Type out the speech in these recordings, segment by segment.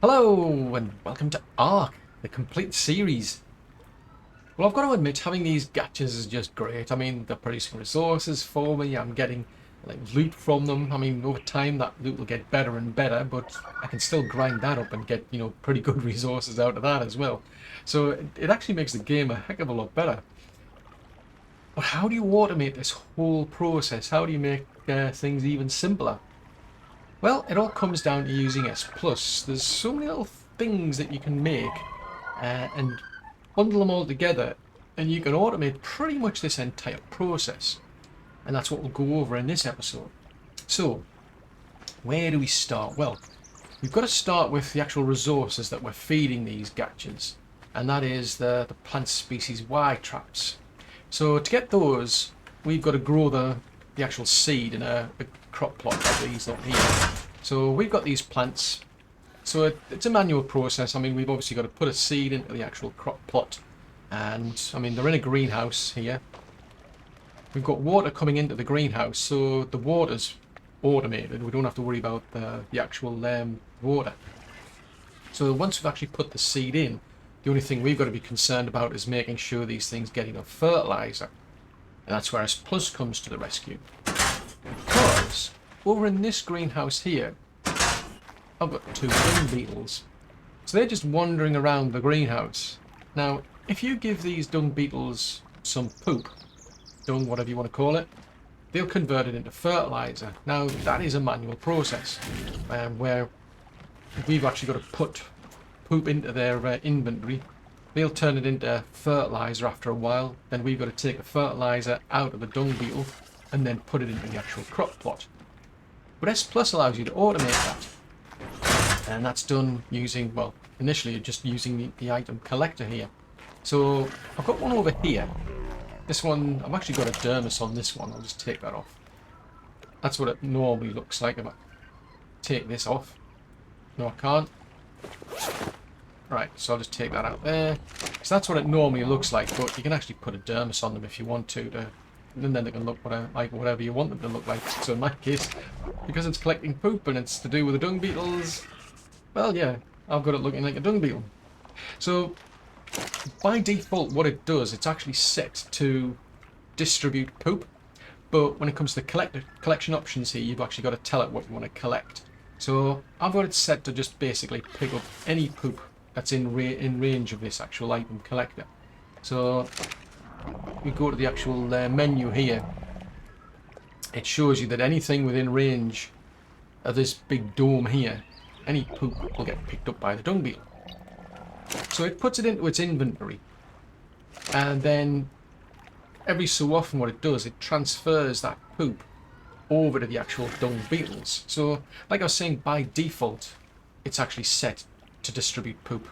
Hello and welcome to ARK, the complete series. Well, I've got to admit, having these gachas is just great. I mean, they're producing resources for me, I'm getting loot from them. I mean, over time that loot will get better and better, but I can still grind that up and get, pretty good resources out of that as well. So it actually makes the game a heck of a lot better. But how do you automate this whole process? How do you make things even simpler? Well, it all comes down to using S+. There's so many little things that you can make and bundle them all together, and you can automate pretty much this entire process. And that's what we'll go over in this episode. So, where do we start? Well, we've got to start with the actual resources that we're feeding these gachas, and that is the plant species Y traps. So to get those, we've got to grow the actual seed in a crop plot like these up here. So we've got these plants. So it's a manual process. I mean, we've obviously got to put a seed into the actual crop plot. And, I mean, they're in a greenhouse here. We've got water coming into the greenhouse, so the water's automated. We don't have to worry about the actual water. So once we've actually put the seed in, the only thing we've got to be concerned about is making sure these things get enough fertilizer. And that's where S Plus comes to the rescue. Because over in this greenhouse here, I've got two dung beetles. So they're just wandering around the greenhouse. Now, if you give these dung beetles some poop, dung, whatever you want to call it, they'll convert it into fertilizer. Now, that is a manual process where we've actually got to put poop into their inventory. They'll turn it into fertilizer after a while. Then we've got to take the fertilizer out of the dung beetle and then put it into the actual crop plot. But S Plus allows you to automate that. And that's done using, well, initially just using the item collector here. So I've got one over here. This one, I've actually got a dermis on this one. I'll just take that off. That's what it normally looks like if I take this off. No, I can't. Right, so I'll just take that out there. So that's what it normally looks like, but you can actually put a dermis on them if you want to, and then they can look like whatever you want them to look like. So in my case, because it's collecting poop and it's to do with the dung beetles, well, yeah, I've got it looking like a dung beetle. So by default, what it does, it's actually set to distribute poop, but when it comes to collection options here, you've actually got to tell it what you want to collect. So I've got it set to just basically pick up any poop that's in range of this actual item collector. So we go to the actual menu here. It shows you that anything within range of this big dome here, any poop will get picked up by the dung beetle. So it puts it into its inventory, and then every so often what it does, it transfers that poop over to the actual dung beetles. So like I was saying, by default it's actually set to distribute poop,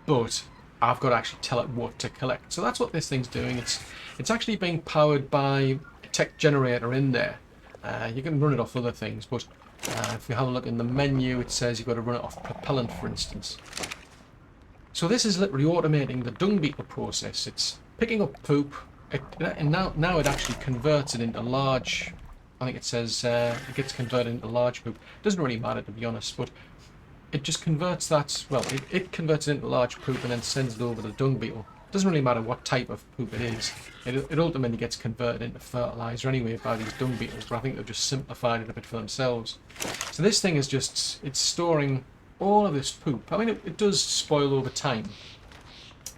but I've got to actually tell it what to collect. So that's what this thing's doing. It's actually being powered by a tech generator in there. You can run it off other things, but if you have a look in the menu, it says you've got to run it off propellant, for instance. So this is literally automating the dung beetle process. It's picking up poop, and now it actually converts it into large. I think it says it gets converted into large poop. Doesn't really matter, to be honest, but it just converts that. Well, it converts it into large poop and then sends it over to the dung beetle. Doesn't really matter what type of poop it is. It ultimately gets converted into fertilizer anyway by these dung beetles, but I think they've just simplified it a bit for themselves. So this thing is just, it's storing all of this poop. I mean, it does spoil over time,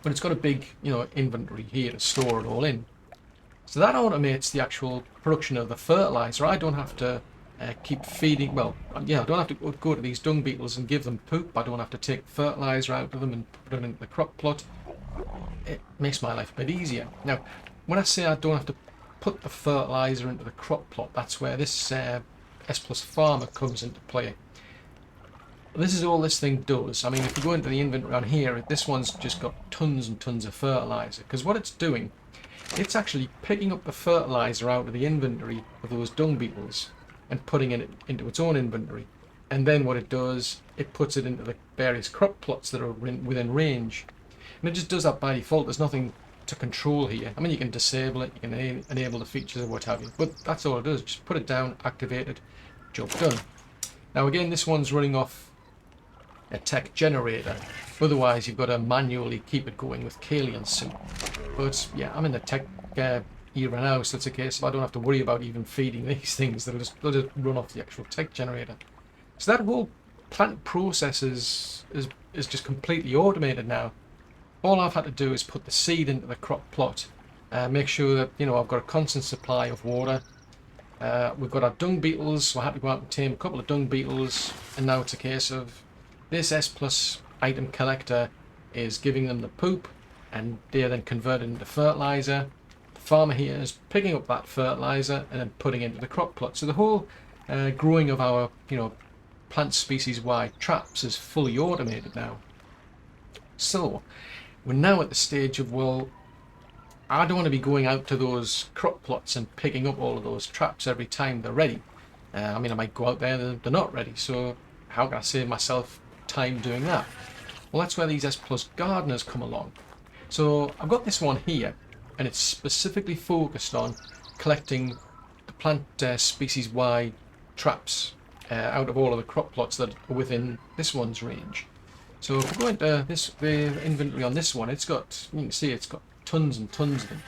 but it's got a big, inventory here to store it all in. So that automates the actual production of the fertilizer. I don't have to keep feeding, well, yeah, I don't have to go to these dung beetles and give them poop. I don't have to take fertilizer out of them and put it into the crop plot. It makes my life a bit easier. Now, when I say I don't have to put the fertilizer into the crop plot, that's where this S Plus Farmer comes into play. This is all this thing does. I mean, if you go into the inventory on here, this one's just got tons and tons of fertilizer, because what it's doing, it's actually picking up the fertilizer out of the inventory of those dung beetles and putting it into its own inventory. And then what it does, it puts it into the various crop plots that are within range. And it just does that by default. There's nothing to control here. I mean, you can disable it, you can enable the features or what have you, but that's all it does. Just put it down, activate it, job done. Now again, this one's running off a tech generator. Otherwise, you've got to manually keep it going with Kalian soup. But yeah, I'm in the tech era now, so it's a case of I don't have to worry about even feeding these things. They'll just run off the actual tech generator. So that whole plant process is just completely automated now. All I've had to do is put the seed into the crop plot, make sure that I've got a constant supply of water. We've got our dung beetles, so I had to go out and tame a couple of dung beetles, and now it's a case of this S plus item collector is giving them the poop, and they're then converted into fertilizer. The farmer here is picking up that fertilizer and then putting it into the crop plot. So the whole growing of our plant species wide traps is fully automated now. So we're now at the stage of, well, I don't want to be going out to those crop plots and picking up all of those traps every time they're ready. I mean, I might go out there and they're not ready, so how can I save myself time doing that? Well, that's where these S plus gardeners come along. So I've got this one here, and it's specifically focused on collecting the plant species wide traps out of all of the crop plots that are within this one's range. So if we go into the inventory on this one, you can see it's got tons and tons of them.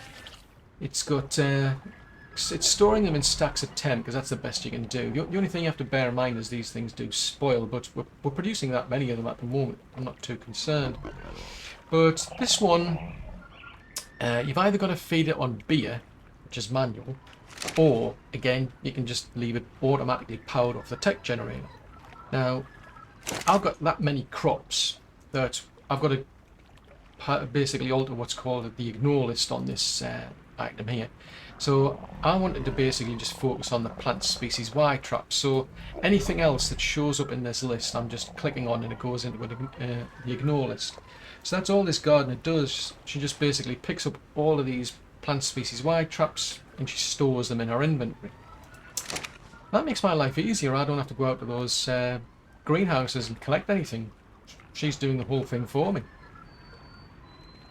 It's got it's storing them in stacks of 10 because that's the best you can do. The only thing you have to bear in mind is these things do spoil, but we're producing that many of them at the moment. I'm not too concerned. But this one, you've either got to feed it on beer, which is manual, or again you can just leave it automatically powered off the tech generator. Now I've got that many crops that I've got to basically alter what's called the ignore list on this item here. So I wanted to basically just focus on the plant species Y traps. So anything else that shows up in this list, I'm just clicking on and it goes into the ignore list. So that's all this gardener does. She just basically picks up all of these plant species Y traps and she stores them in her inventory. That makes my life easier. I don't have to go out to those greenhouses and collect anything. She's doing the whole thing for me.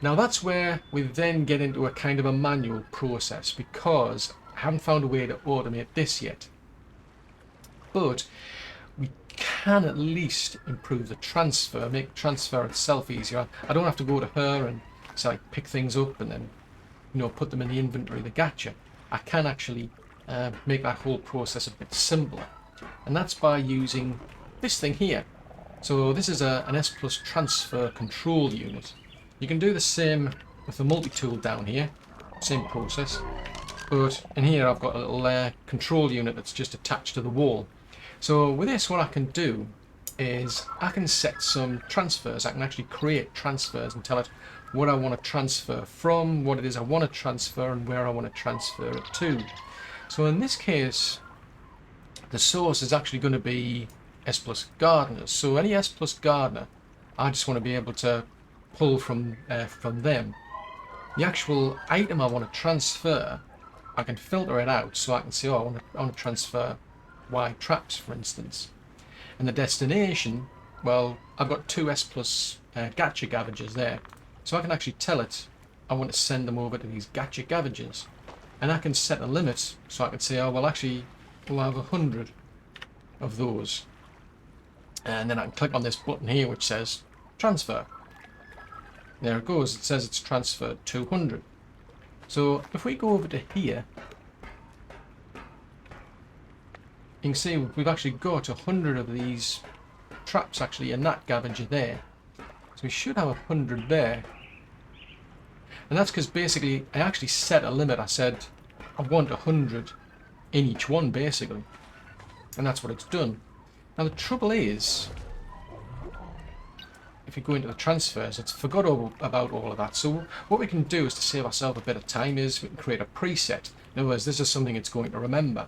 Now that's where we then get into a kind of a manual process because I haven't found a way to automate this yet. But we can at least improve the transfer, make transfer itself easier. I don't have to go to her and say like pick things up and then put them in the inventory of the gacha. I can actually make that whole process a bit simpler, and that's by using this thing here. So this is an S plus transfer control unit. You can do the same with the multi-tool down here, same process, but in here I've got a little control unit that's just attached to the wall. So with this, what I can do is I can set some transfers. I can actually create transfers and tell it what I want to transfer from, what it is I want to transfer, and where I want to transfer it to. So in this case, the source is actually going to be S plus gardeners. So any S plus gardener, I just want to be able to pull from them. The actual item I want to transfer, I can filter it out so I can say, oh, I want to transfer Y traps, for instance. And the destination, well, I've got 2 S plus Gacha Gavagers there, so I can actually tell it I want to send them over to these Gacha Gavagers, and I can set a limit so I can say, oh well, actually we'll have 100 of those, and then I can click on this button here which says transfer. There it goes, it says it's transferred 200. So if we go over to here, you can see we've actually got 100 of these traps actually in that Gavager there. So we should have 100 there. And that's because basically I actually set a limit. I said I want 100 in each one basically. And that's what it's done. Now the trouble is, if you go into the transfers, it's forgot about all of that. So what we can do is to save ourselves a bit of time is we can create a preset. In other words, this is something it's going to remember.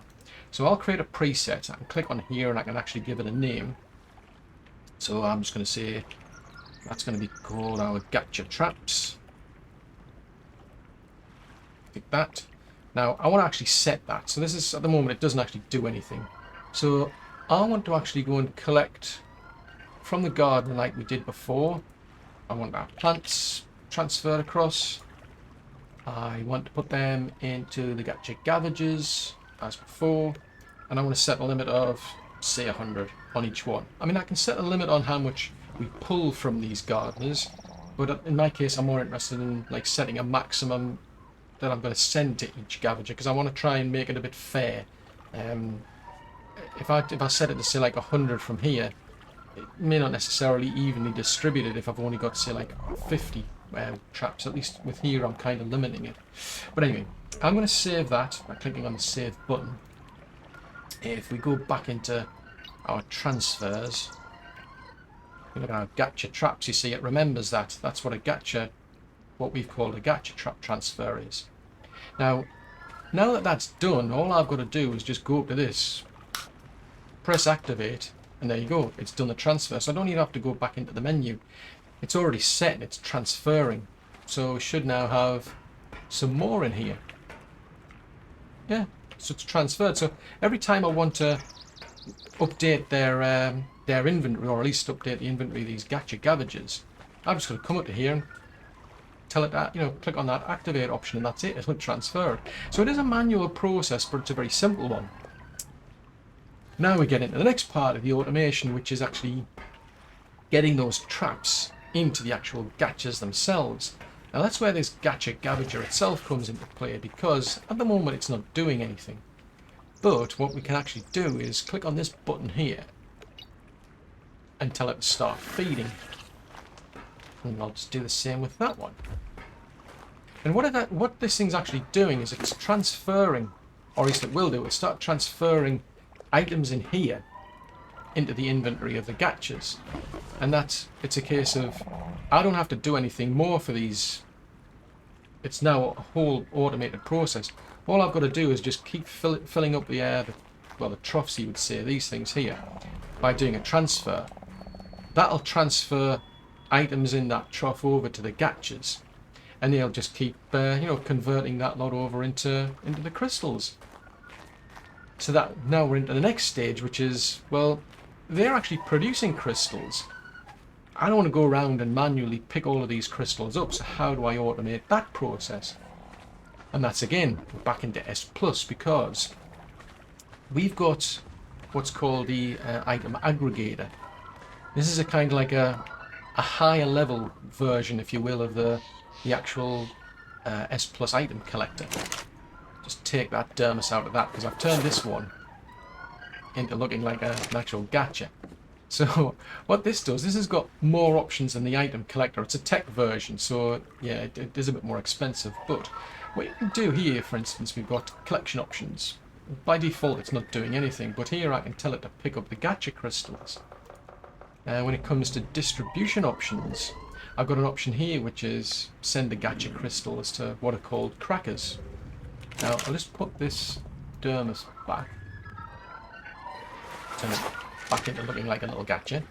So I'll create a preset. I can click on here and I can actually give it a name. So I'm just going to say that's going to be called our Gacha Traps. Click that. Now I want to actually set that. So this is, at the moment, it doesn't actually do anything. So I want to actually go and collect from the garden like we did before. I want our plants transferred across. I want to put them into the Gacha Gavagers as before, and I want to set a limit of say 100 on each one. I mean, I can set a limit on how much we pull from these gardeners. But in my case, I'm more interested in like setting a maximum that I'm going to send to each Gavager, because I want to try and make it a bit fair. If I set it to say like 100 from here, it may not necessarily evenly distributed if I've only got, say, like 50 traps. At least with here I'm kind of limiting it. But anyway, I'm going to save that by clicking on the save button. If we go back into our transfers, look at our gacha traps, you see it remembers that. That's what a gacha, what we've called a gacha trap transfer is. Now that that's done, all I've got to do is just go up to this, press activate, and there you go, it's done the transfer. So I don't even have to go back into the menu. It's already set and it's transferring. So we should now have some more in here. Yeah, so it's transferred. So every time I want to update their inventory, or at least update the inventory of these Gacha Gavagers, I'm just going to come up to here and tell it that, click on that activate option, and that's it. It's going to transfer. So it is a manual process, but it's a very simple one. Now we get into the next part of the automation, which is actually getting those traps into the actual gachas themselves. Now that's where this Gacha Gavager itself comes into play, because at the moment it's not doing anything. But what we can actually do is click on this button here and tell it to start feeding. And I'll just do the same with that one. And what this thing's actually doing is it's transferring, or at least it will do, it'll start transferring items in here into the inventory of the gachas. And it's a case of, I don't have to do anything more for these. It's now a whole automated process. All I've got to do is just keep filling up the troughs, you would say, these things here, by doing a transfer. That'll transfer items in that trough over to the gachas, and they'll just keep converting that lot over into the crystals. So that now we're into the next stage, which is, well, they're actually producing crystals. I don't want to go around and manually pick all of these crystals up, so how do I automate that process? And that's, again, back into S+, because we've got what's called the item aggregator. This is a kind of like a higher level version, if you will, of the actual S+ item collector. Just take that dermis out of that, because I've turned this one into looking like an actual gacha. So what this does, this has got more options than the item collector. It's a tech version, so yeah, it is a bit more expensive. But what you can do here, for instance, we've got collection options. By default, it's not doing anything, but here I can tell it to pick up the gacha crystals. When it comes to distribution options, I've got an option here which is send the gacha crystals to what are called crackers. Now I'll just put this dermis back, turn it back into looking like a little gacha.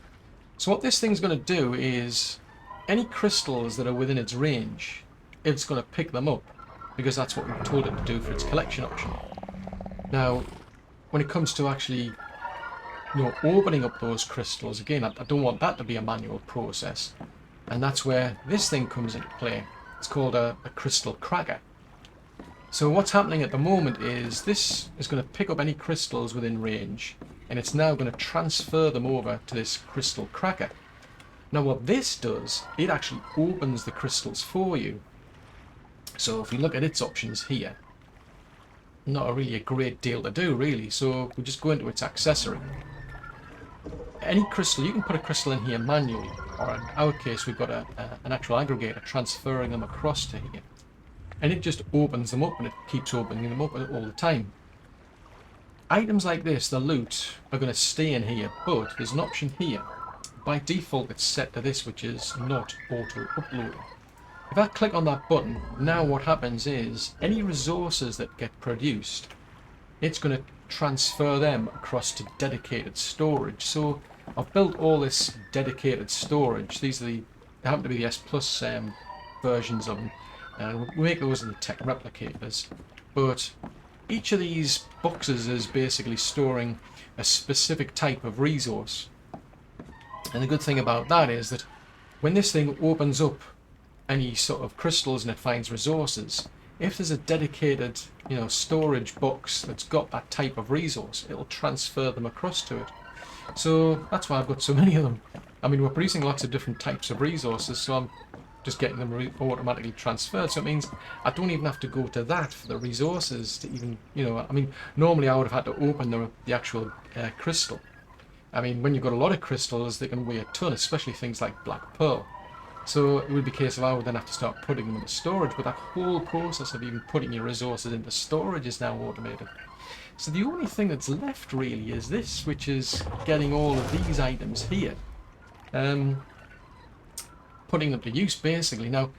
So what this thing's going to do is any crystals that are within its range, it's going to pick them up, because that's what we've told it to do for its collection option. Now when it comes to actually opening up those crystals, again, I don't want that to be a manual process, and that's where this thing comes into play. It's called a crystal cracker. So what's happening at the moment is this is going to pick up any crystals within range, and it's now going to transfer them over to this crystal cracker. Now what this does, it actually opens the crystals for you. So if we look at its options here, not really a great deal to do really, so we just go into its accessory. Any crystal, you can put a crystal in here manually, or in our case we've got an actual aggregator transferring them across to here. And it just opens them up, and it keeps opening them up all the time. Items like this, the loot, are going to stay in here, but there's an option here. By default it's set to this, which is not auto uploading. If I click on that button, now what happens is any resources that get produced, it's going to transfer them across to dedicated storage. So I've built all this dedicated storage. They happen to be the S+ versions of them. And we make those in the tech replicators. But each of these boxes is basically storing a specific type of resource. And the good thing about that is that when this thing opens up any sort of crystals and it finds resources, if there's a dedicated storage box that's got that type of resource, it'll transfer them across to it. So that's why I've got so many of them. I mean, we're producing lots of different types of resources, so I'm just getting them automatically transferred. So it means I don't even have to go to that for the resources to even, you know, I mean, normally I would have had to open the actual crystal. I mean, when you've got a lot of crystals, they can weigh a ton, especially things like black pearl. So it would be a case of I would then have to start putting them into storage, but that whole process of even putting your resources into storage is now automated. So the only thing that's left really is this, which is getting all of these items here. Putting them to use, basically. Now,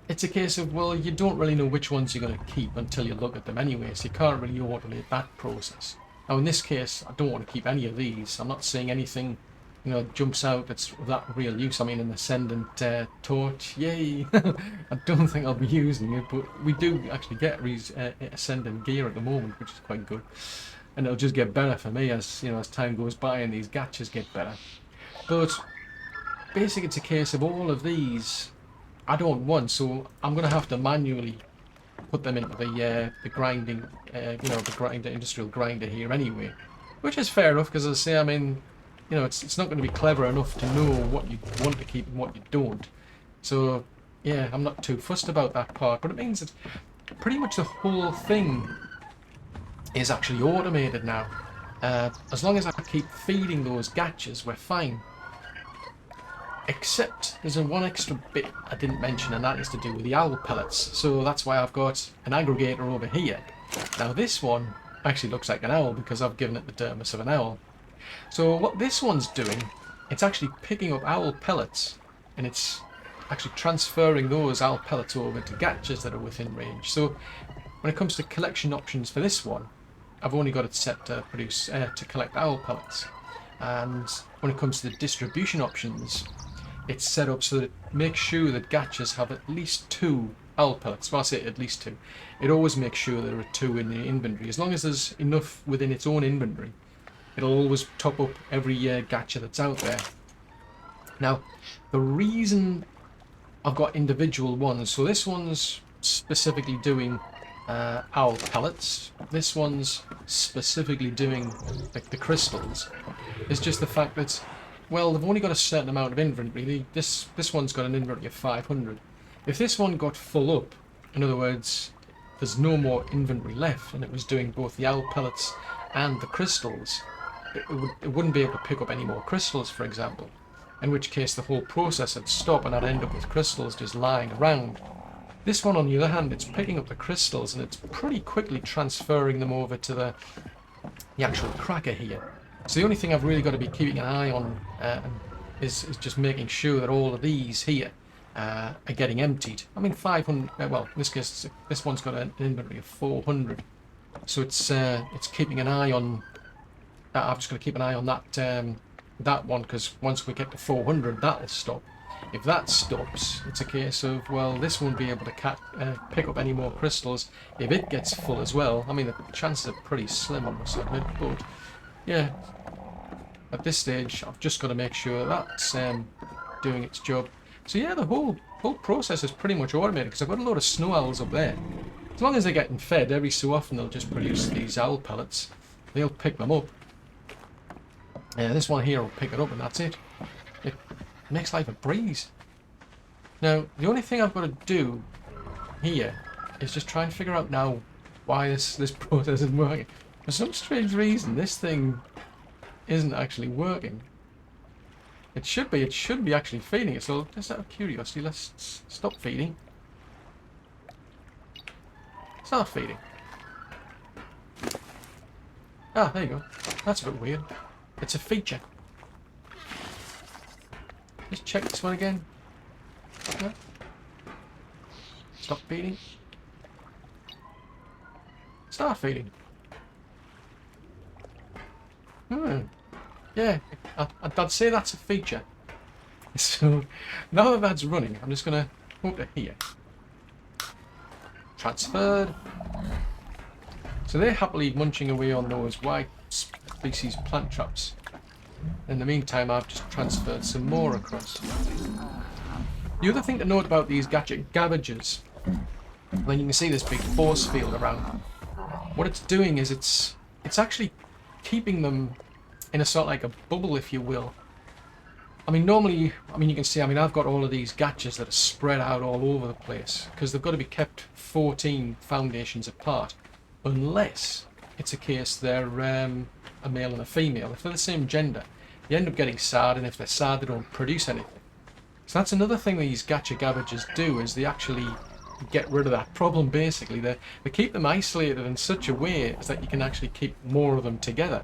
it's a case of, well, you don't really know which ones you're going to keep until you look at them anyway, so you can't really automate that process. Now, in this case, I don't want to keep any of these. I'm not seeing anything, you know, jumps out that's of that real use. I mean, an Ascendant Torch, yay! I don't think I'll be using it, but we do actually get Ascendant gear at the moment, which is quite good. And it'll just get better for me as, you know, as time goes by and these gachas get better. But basically, it's a case of all of these I don't want, so I'm going to have to manually put them into the grinding, you know, the industrial grinder here anyway, which is fair enough because, as I say, I mean, you know, it's not going to be clever enough to know what you want to keep and what you don't. So yeah, I'm not too fussed about that part, but it means that pretty much the whole thing is actually automated now. As long as I keep feeding those gachas, we're fine. Except there's one extra bit I didn't mention, and that is to do with the owl pellets. So that's why I've got an aggregator over here. Now this one actually looks like an owl because I've given it the dermis of an owl. So what this one's doing, it's actually picking up owl pellets, and it's actually transferring those owl pellets over to gachas that are within range. So when it comes to collection options for this one, I've only got it set to produce to collect owl pellets. And when it comes to the distribution options, it's set up so that it makes sure that gachas have at least 2 owl pellets. Well, I say at least 2. It always makes sure there are 2 in the inventory. As long as there's enough within its own inventory, it'll always top up every gacha that's out there. Now, the reason I've got individual ones, so this one's specifically doing owl pellets, this one's specifically doing like the crystals, is just the fact that, well, they've only got a certain amount of inventory. This one's got an inventory of 500. If this one got full up, in other words, there's no more inventory left, and it was doing both the owl pellets and the crystals, it wouldn't be able to pick up any more crystals, for example. In which case the whole process would stop, and I'd end up with crystals just lying around. This one, on the other hand, it's picking up the crystals, and it's pretty quickly transferring them over to the actual cracker here. So the only thing I've really got to be keeping an eye on is just making sure that all of these here are getting emptied. I mean, 500. Well, in this case, this one's got an inventory of 400, so it's keeping an eye on. I've just got to keep an eye on that one, because once we get to 400, that'll stop. If that stops, it's a case of, well, this won't be able to pick up any more crystals if it gets full as well. I mean, the chances are pretty slim, I must admit, but yeah, at this stage, I've just got to make sure that's doing its job. So yeah, the whole process is pretty much automated, because I've got a lot of snow owls up there. As long as they're getting fed, every so often they'll just produce these owl pellets. They'll pick them up. This one here will pick it up, and that's it. It makes life a breeze. Now, the only thing I've got to do here is just try and figure out now why this process isn't working. For some strange reason, this thing isn't actually working. It should be actually feeding it, so just out of curiosity, let's stop feeding. Start feeding. Ah, there you go. That's a bit weird. It's a feature. Just check this one again. No. Stop feeding. Start feeding. Yeah, I'd say that's a feature. So now that that's running, I'm just going to hook it here. Transferred. So they're happily munching away on those white species plant traps. In the meantime, I've just transferred some more across. The other thing to note about these Gacha Gavagers, when you can see this big force field around, what it's doing is it's actually keeping them in a sort of like a bubble, if you will. I mean, normally, I mean, you can see, I mean, I've got all of these gachas that are spread out all over the place because they've got to be kept 14 foundations apart, unless it's a case they're a male and a female. If they're the same gender, you end up getting sad, and if they're sad, they don't produce anything. So that's another thing these Gacha Gavagers do, is they actually get rid of that problem, basically. They keep them isolated in such a way as that you can actually keep more of them together.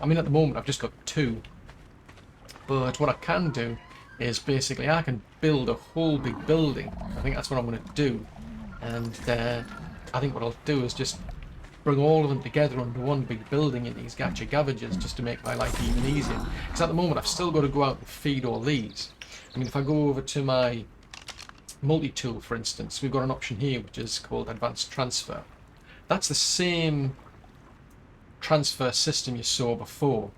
I mean, at the moment, I've just got 2. But what I can do is basically I can build a whole big building. I think that's what I'm going to do. And I think what I'll do is just bring all of them together under one big building in these Gacha Gavagers, just to make my life even easier. Because at the moment I've still got to go out and feed all these. I mean, if I go over to my multi-tool, for instance, we've got an option here which is called Advanced Transfer. That's the same transfer system you saw before.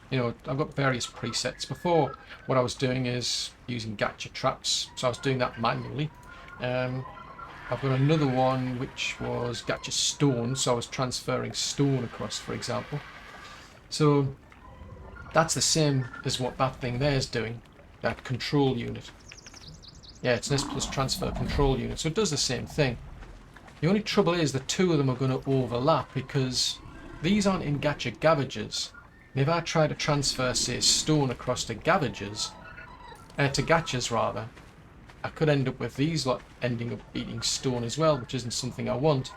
You know, I've got various presets. Before, what I was doing is using gacha traps, so I was doing that manually. I've got another one which was gacha stone, so I was transferring stone across, for example. So that's the same as what that thing there is doing, that control unit. Yeah, it's an S plus transfer control unit, so it does the same thing. The only trouble is the 2 of them are going to overlap because these aren't in Gacha Gavagers. And if I try to transfer, say, stone across to Gavagers, to Gachas rather, I could end up with these lot ending up beating stone as well, which isn't something I want.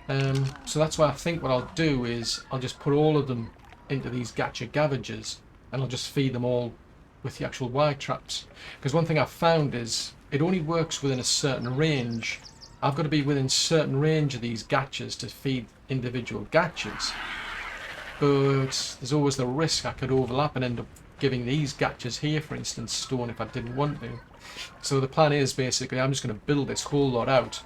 So that's why I think what I'll do is I'll just put all of them into these Gacha Gavagers, and I'll just feed them all with the actual Y traps. Because one thing I've found is it only works within a certain range. I've got to be within a certain range of these Gachas to feed individual Gachas. But there's always the risk I could overlap and end up giving these Gachas here, for instance, stone if I didn't want to. So the plan is basically I'm just going to build this whole lot out,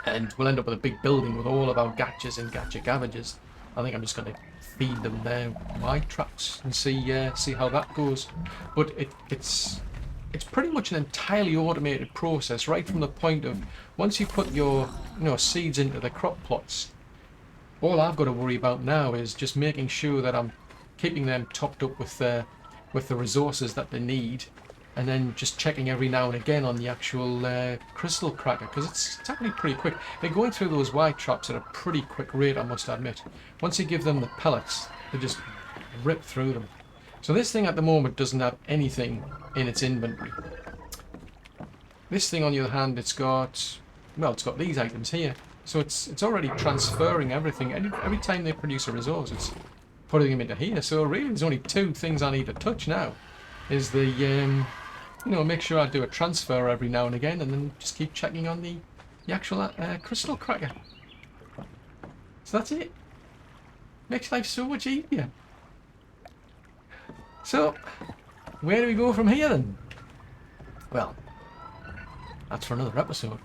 and we'll end up with a big building with all of our Gachas and Gacha Gavagers. I think I'm just going to feed them their Y traps and see how that goes. But it's pretty much an entirely automated process, right from the point of once you put your seeds into the crop plots. All I've got to worry about now is just making sure that I'm keeping them topped up with the resources that they need, and then just checking every now and again on the actual crystal cracker, because it's actually pretty quick. They're going through those Y traps at a pretty quick rate, I must admit. Once you give them the pellets, they just rip through them. So this thing at the moment doesn't have anything in its inventory. This thing, on the other hand, it's got these items here. So it's already transferring everything. Every time they produce a resource, it's putting them into here. So really, there's only 2 things I need to touch now. Is the make sure I do a transfer every now and again, and then just keep checking on the actual crystal cracker. So that's it. Makes life so much easier. So where do we go from here then? Well, that's for another episode.